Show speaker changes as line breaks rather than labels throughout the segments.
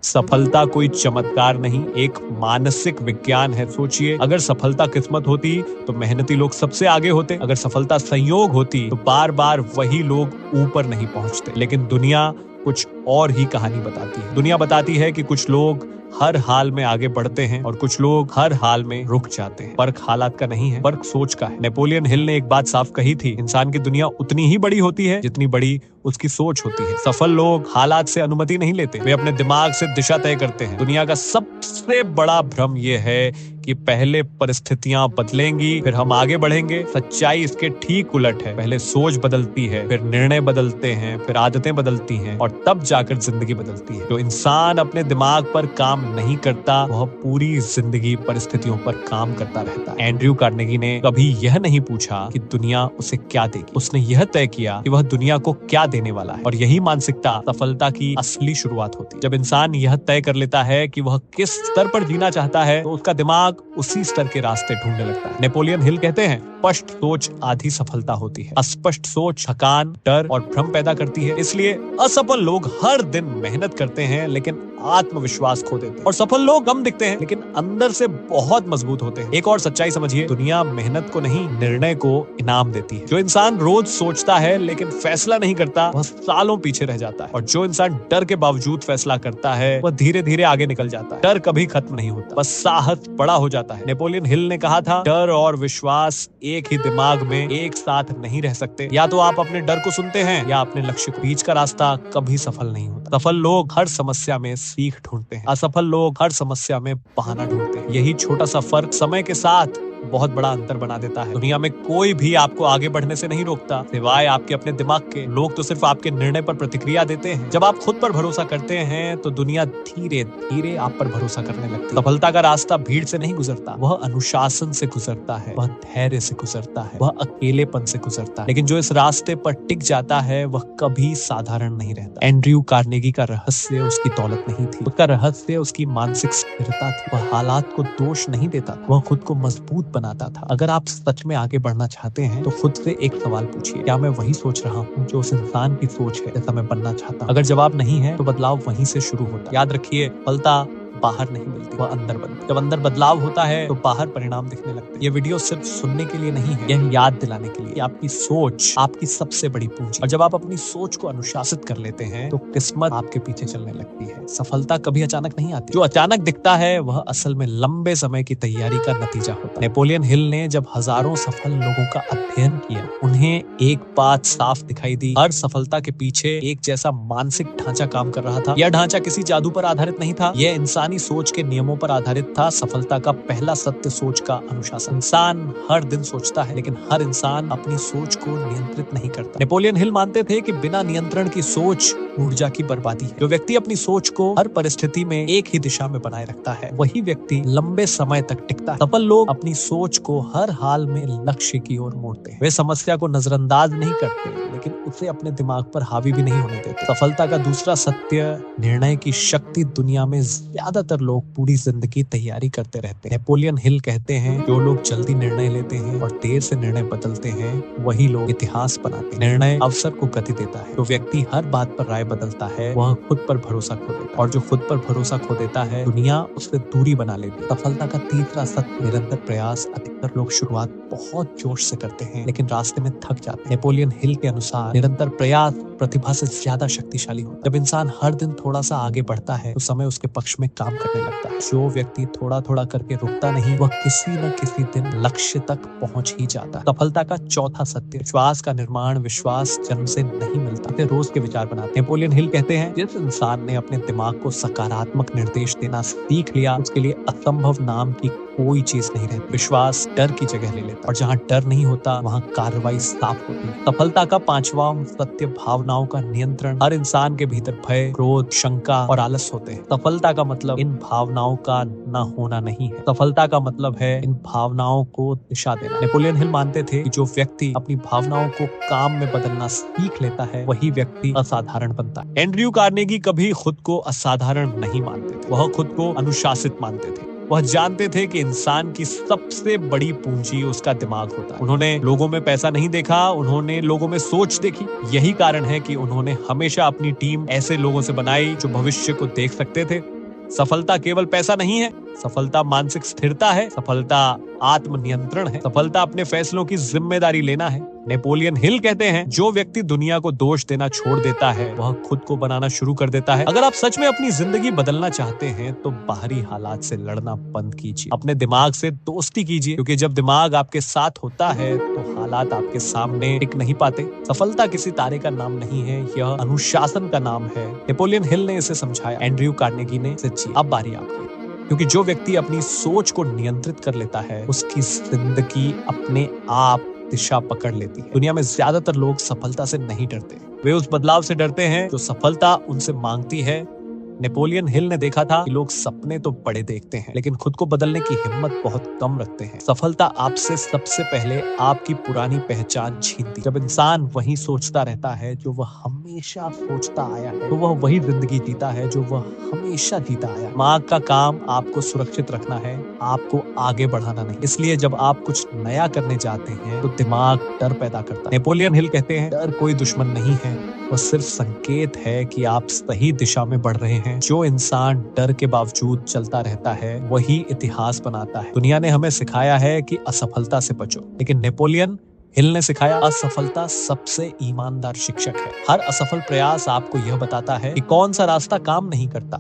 सफलता कोई चमत्कार नहीं, एक मानसिक विज्ञान है। सोचिए, अगर सफलता किस्मत होती तो मेहनती लोग सबसे आगे होते। अगर सफलता संयोग होती तो बार बार वही लोग ऊपर नहीं पहुंचते। लेकिन दुनिया कुछ और ही कहानी बताती है। दुनिया बताती है कि कुछ लोग हर हाल में आगे बढ़ते हैं और कुछ लोग हर हाल में रुक जाते हैं। फर्क हालात का नहीं है, फर्क सोच का है। नेपोलियन हिल ने एक बात साफ कही थी, इंसान की दुनिया उतनी ही बड़ी होती है जितनी बड़ी उसकी सोच होती है। सफल लोग हालात से अनुमति नहीं लेते, वे अपने दिमाग से दिशा तय करते हैं। दुनिया का सबसे बड़ा भ्रम यह है कि पहले परिस्थितियां बदलेंगी फिर हम आगे बढ़ेंगे। सच्चाई इसके ठीक उलट है। पहले सोच बदलती है, फिर निर्णय बदलते हैं, फिर आदतें बदलती हैं और तब जाकर जिंदगी बदलती है। जो इंसान अपने दिमाग पर काम नहीं करता वह पूरी जिंदगी परिस्थितियों पर काम करता रहता है। एंड्रयू कार्नेगी ने कभी यह नहीं पूछा कि दुनिया उसे क्या देगी, उसने यह तय किया कि वह दुनिया को क्या देने वाला है। और यही मानसिकता सफलता की असली शुरुआत होती है। जब इंसान यह तय कर लेता है कि वह किस स्तर पर जीना चाहता है तो उसका दिमाग उसी स्तर के रास्ते ढूंढने लगता है। नेपोलियन हिल कहते हैं, स्पष्ट सोच आधी सफलता होती है। अस्पष्ट सोच थकान, डर और भ्रम पैदा करती है। इसलिए असफल लोग हर दिन मेहनत करते हैं लेकिन आत्मविश्वास खो देते हैं। और सफल लोग कम दिखते हैं लेकिन अंदर से बहुत मजबूत होते हैं। एक और सच्चाई समझिए, दुनिया मेहनत को नहीं निर्णय को इनाम देती है। जो इंसान रोज सोचता है लेकिन फैसला नहीं करता वह सालों पीछे रह जाता है। और जो इंसान डर के बावजूद फैसला करता है वह धीरे धीरे आगे निकल जाता है। डर कभी खत्म नहीं होता, बस साहस बड़ा हो जाता है। नेपोलियन हिल ने कहा था, डर और विश्वास एक ही दिमाग में एक साथ नहीं रह सकते। या तो आप अपने डर को सुनते हैं या अपने लक्ष्य को। बीच का रास्ता कभी सफल नहीं होता। सफल लोग हर समस्या में सीख ढूंढते हैं, असफल लोग हर समस्या में बहाना ढूंढते हैं। यही छोटा सा फर्क समय के साथ बहुत बड़ा अंतर बना देता है। दुनिया में कोई भी आपको आगे बढ़ने से नहीं रोकता सिवाय आपके अपने दिमाग के। लोग तो सिर्फ आपके निर्णय पर प्रतिक्रिया देते हैं। जब आप खुद पर भरोसा करते हैं तो दुनिया धीरे धीरे आप पर भरोसा करने लगती है। सफलता का रास्ता भीड़ से नहीं गुजरता, वह अनुशासन से गुजरता है, वह धैर्य से गुजरता है, वह अकेलेपन से गुजरता है। लेकिन जो इस रास्ते पर टिक जाता है वह कभी साधारण नहीं रहता। एंड्रयू कार्नेगी का रहस्य उसकी दौलत नहीं थी, उसका रहस्य उसकी मानसिक स्थिरता थी। वह हालात को दोष नहीं देता, वह खुद को मजबूत बनाता था। अगर आप सच में आगे बढ़ना चाहते हैं तो खुद से एक सवाल पूछिए, क्या मैं वही सोच रहा हूँ जो उस इंसान की सोच है जैसा मैं बनना चाहता हूँ? अगर जवाब नहीं है तो बदलाव वहीं से शुरू होता है। याद रखिए, सफलता बाहर नहीं मिलती, वह अंदर बनती। जब अंदर बदलाव होता है तो बाहर परिणाम दिखने लगते हैं। ये वीडियो सिर्फ सुनने के लिए नहीं है, यह याद दिलाने के लिए आपकी सोच आपकी सबसे बड़ी पूंजी। और जब आप अपनी सोच को अनुशासित कर लेते हैं तो किस्मत आपके पीछे चलने लगती है। सफलता कभी अचानक नहीं आती, जो अचानक दिखता है वह असल में लंबे समय की तैयारी का नतीजा होता है। नेपोलियन हिल ने जब हजारों सफल लोगों का अध्ययन किया, उन्हें एक बात साफ दिखाई दी, हर सफलता के पीछे एक जैसा मानसिक ढांचा काम कर रहा था। यह ढांचा किसी जादू पर आधारित नहीं था, यह इंसानी सोच के नियमों पर आधारित था। सफलता का पहला सत्य सोच का अनुशासन। इंसान हर दिन सोचता है लेकिन हर इंसान अपनी सोच को नियंत्रित नहीं करता। नेपोलियन हिल मानते थे कि बिना नियंत्रण की सोच ऊर्जा की बर्बादी है। जो व्यक्ति अपनी सोच को हर परिस्थिति में एक ही दिशा में बनाए रखता है वही व्यक्ति लंबे समय तक टिकता है। सफल लोग अपनी सोच को हर हाल में लक्ष्य की ओर मोड़ते हैं। वे समस्या को नजरअंदाज नहीं करते लेकिन उसे अपने दिमाग पर हावी भी नहीं होने देते। सफलता का दूसरा सत्य, निर्णय की शक्ति। दुनिया में ज्यादातर लोग पूरी जिंदगी तैयारी करते रहते हैं। नेपोलियन हिल कहते हैं, जो लोग जल्दी निर्णय लेते हैं और देर से निर्णय बदलते हैं वही लोग इतिहास बनाते हैं। निर्णय अवसर को गति देता है। जो व्यक्ति हर बात पर राय बदलता है वह खुद पर भरोसा खो देता है और जो खुद पर भरोसा खो देता है दुनिया उससे दूरी बना लेती है। सफलता का तीसरा सत्य, निरंतर प्रयास। अधिकतर लोग शुरुआत बहुत जोश से करते हैं लेकिन रास्ते में थक जाते हैं। नेपोलियन हिल के अनुसार निरंतर प्रयास प्रतिभा से ज्यादा शक्तिशाली होता है। जब इंसान हर दिन थोड़ा सा आगे बढ़ता है तो समय उसके पक्ष में काम करने लगता है। जो व्यक्ति थोड़ा थोड़ा करके रुकता नहीं वह किसी न किसी दिन लक्ष्य तक पहुंच ही जाता है। सफलता का चौथा सत्य, विश्वास का निर्माण। विश्वास जन्म से नहीं मिलता, इसे रोज के विचार बनाते हैं। नेपोलियन हिल कहते हैं, जिस इंसान ने अपने दिमाग को सकारात्मक निर्देश देना सीख लिया उसके लिए असंभव नाम की कोई चीज नहीं रहती। विश्वास डर की जगह ले लेता और जहाँ डर नहीं होता वहाँ कार्रवाई साफ होती है। सफलता का पांचवा सत्य, भावनाओं का नियंत्रण। हर इंसान के भीतर भय, क्रोध, शंका और आलस होते हैं। सफलता का मतलब इन भावनाओं का न होना नहीं है, सफलता का मतलब है इन भावनाओं को दिशा देना। नेपोलियन हिल मानते थे कि जो व्यक्ति अपनी भावनाओं को काम में बदलना सीख लेता है वही व्यक्ति असाधारण बनता है। एंड्रयू कार्नेगी कभी खुद को असाधारण नहीं मानते थे, वह खुद को अनुशासित मानते थे। वह जानते थे कि इंसान की सबसे बड़ी पूंजी उसका दिमाग होता है। उन्होंने लोगों में पैसा नहीं देखा, उन्होंने लोगों में सोच देखी। यही कारण है कि उन्होंने हमेशा अपनी टीम ऐसे लोगों से बनाई जो भविष्य को देख सकते थे, सफलता केवल पैसा नहीं है, सफलता मानसिक स्थिरता है, सफलता आत्मनियंत्रण है, सफलता अपने फैसलों की जिम्मेदारी लेना है। नेपोलियन हिल कहते हैं, जो व्यक्ति दुनिया को दोष देना छोड़ देता है वह खुद को बनाना शुरू कर देता है। अगर आप सच में अपनी जिंदगी बदलना चाहते हैं तो बाहरी हालात से लड़ना बंद कीजिए, अपने दिमाग से दोस्ती कीजिए, क्योंकि जब दिमाग आपके साथ होता है तो हालात आपके सामने टिक नहीं पाते। सफलता किसी तारे का नाम नहीं है, यह अनुशासन का नाम है। नेपोलियन हिल ने इसे समझाया, एंड्रयू कार्नेगी ने इसे जिया। अब बारी आपकी, क्योंकि जो व्यक्ति अपनी सोच को नियंत्रित कर लेता है उसकी जिंदगी अपने आप दिशा पकड़ लेती है। दुनिया में ज्यादातर लोग सफलता से नहीं डरते, वे उस बदलाव से डरते हैं जो सफलता उनसे मांगती है। नेपोलियन हिल ने देखा था कि लोग सपने तो बड़े देखते हैं लेकिन खुद को बदलने की हिम्मत बहुत कम रखते हैं। सफलता आपसे सबसे पहले आपकी पुरानी पहचान छीनती है। जब इंसान वही सोचता रहता है जो वह हमेशा सोचता आया है तो वह वही जिंदगी जीता है जो वह हमेशा जीता आया है। दिमाग का काम आपको सुरक्षित रखना है, आपको आगे बढ़ाना नहीं। इसलिए जब आप कुछ नया करने जाते हैं तो दिमाग डर पैदा करता है। नेपोलियन हिल कहते हैं, डर कोई दुश्मन नहीं है, वह सिर्फ संकेत है कि आप सही दिशा में बढ़ रहे हैं। जो इंसान डर के बावजूद चलता रहता है वही इतिहास बनाता है। दुनिया ने हमें सिखाया है कि असफलता से बचो, लेकिन नेपोलियन हिल ने सिखाया असफलता सबसे ईमानदार शिक्षक है। हर असफल प्रयास आपको यह बताता है कि कौन सा रास्ता काम नहीं करता।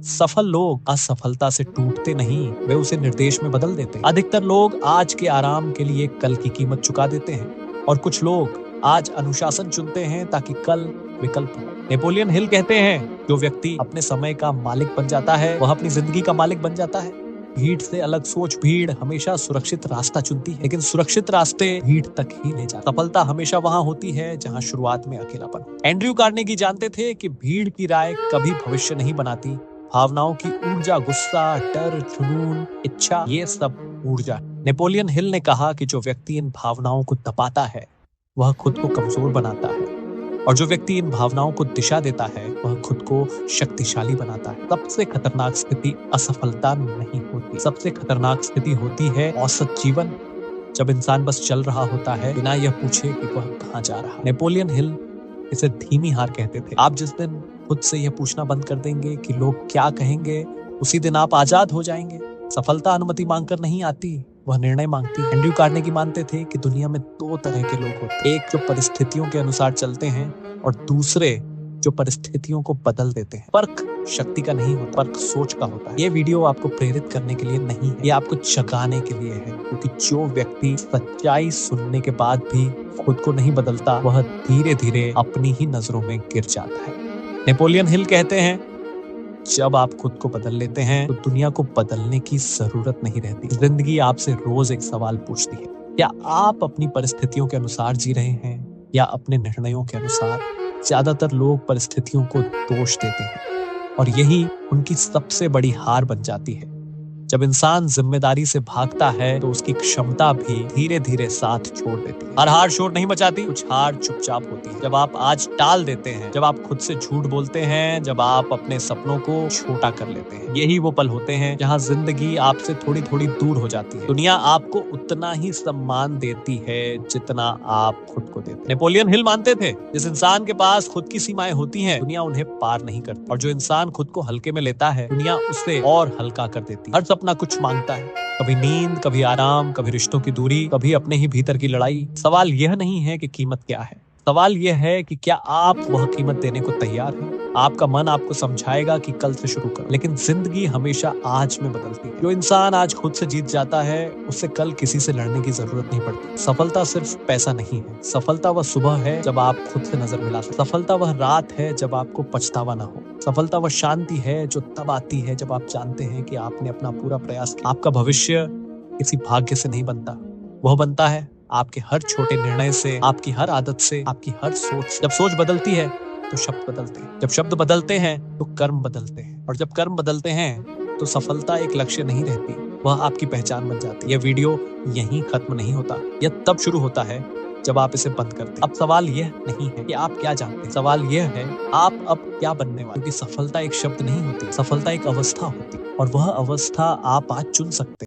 सफल लोग असफलता से टूटते नहीं, वे उसे निर्देश में बदल देते हैं। अधिकतर लोग आज के आराम के लिए कल की कीमत चुका देते हैं और कुछ लोग आज अनुशासन चुनते हैं ताकि कल विकल्प हो। नेपोलियन हिल कहते हैं, जो व्यक्ति अपने समय का मालिक बन जाता है वह अपनी जिंदगी का मालिक बन जाता है। भीड़ से अलग सोच, भीड़ हमेशा सुरक्षित रास्ता चुनती है लेकिन सुरक्षित रास्ते भीड़ तक ही ले जाते। सफलता हमेशा वहां होती है जहां शुरुआत में अकेलापन। एंड्रयू कार्नेगी जानते थे कि भीड़ की राय कभी भविष्य नहीं बनाती, भावनाओं की ऊर्जा, गुस्सा, डर, जुनून, इच्छा, ये सब ऊर्जा। नेपोलियन हिल ने कहा कि जो व्यक्ति इन भावनाओं को दबाता है वह खुद को कमजोर बनाता है और जो व्यक्ति इन भावनाओं को दिशा देता है वह खुद को शक्तिशाली बनाता है। सबसे खतरनाक स्थिति असफलता नहीं होती, सबसे खतरनाक स्थिति होती है औसत जीवन, जब इंसान बस चल रहा होता है बिना यह पूछे कि वह कहाँ जा रहा है। नेपोलियन हिल इसे धीमी हार कहते थे। आप जिस दिन खुद से यह पूछना बंद कर देंगे कि लोग क्या कहेंगे, उसी दिन आप आजाद हो जाएंगे। सफलता अनुमति मांगकर नहीं आती, वह निर्णय मांगती है। एंड्रयू कार्नेगी मानते थे कि दुनिया में दो तरह के लोग होते हैं, एक जो परिस्थितियों के अनुसार चलते हैं और दूसरे जो परिस्थितियों को बदल देते हैं। फर्क शक्ति का नहीं होता, फर्क सोच का होता है। ये वीडियो आपको प्रेरित करने के लिए नहीं है, ये आपको जगाने के लिए है, क्योंकि जो व्यक्ति सच्चाई सुनने के बाद भी खुद को नहीं बदलता वह धीरे धीरे अपनी ही नजरों में गिर जाता है। नेपोलियन हिल कहते हैं, जब आप खुद को बदल लेते हैं तो दुनिया को बदलने की जरूरत नहीं रहती। जिंदगी आपसे रोज एक सवाल पूछती है, क्या आप अपनी परिस्थितियों के अनुसार जी रहे हैं या अपने निर्णयों के अनुसार? ज्यादातर लोग परिस्थितियों को दोष देते हैं और यही उनकी सबसे बड़ी हार बन जाती है। जब इंसान जिम्मेदारी से भागता है तो उसकी क्षमता भी धीरे धीरे साथ छोड़ देती है। हर हार शोर नहीं मचाती, कुछ हार चुपचाप होती है। जब आप आज टाल देते हैं, जब आप खुद से झूठ बोलते हैं, जब आप अपने सपनों को छोटा कर लेते हैं, यही वो पल होते हैं जहां जिंदगी आपसे थोड़ी थोड़ी दूर हो जाती है। दुनिया आपको उतना ही सम्मान देती है जितना आप खुद को देते हैं। नेपोलियन हिल मानते थे, जिस इंसान के पास खुद की सीमाएं होती हैं दुनिया उन्हें पार नहीं करती, और जो इंसान खुद को हल्के में लेता है दुनिया उससे और हल्का कर देती है। अपना कुछ मांगता है, कभी नींद, कभी आराम, कभी रिश्तों की दूरी, कभी अपने ही भीतर की लड़ाई। सवाल यह नहीं है कि कीमत क्या है, सवाल यह है कि क्या आप वह कीमत देने को तैयार हैं। आपका मन आपको समझाएगा कि कल से शुरू करो, लेकिन जिंदगी हमेशा आज में बदलती है। जो इंसान आज खुद से जीत जाता है उससे कल किसी से लड़ने की जरूरत नहीं पड़ती। सफलता सिर्फ पैसा नहीं है, सफलता वह सुबह है जब आप खुद से नजर मिलाते हैं। सफलता वह रात है जब आपको पछतावा ना हो। सफलता वह शांति है जो तब आती है जब आप जानते हैं कि आपने अपना पूरा प्रयास किया। आपका भविष्य किसी भाग्य से नहीं बनता, वह बनता है आपके हर छोटे निर्णय से, आपकी हर आदत से, आपकी हर सोच। जब सोच बदलती है तो शब्द बदलते हैं, जब शब्द बदलते हैं तो कर्म बदलते हैं, और जब कर्म बदलते हैं तो सफलता एक लक्ष्य नहीं रहती, वह आपकी पहचान बन जाती है। यह वीडियो यहीं खत्म नहीं होता, यह तब शुरू होता है जब आप इसे बंद करते हैं। अब सवाल यह नहीं है कि आप क्या जानते हैं, सवाल यह है आप अब क्या बनने वाले। क्योंकि सफलता एक शब्द नहीं होती, सफलता एक अवस्था होती, और वह अवस्था आप आज चुन सकते हैं।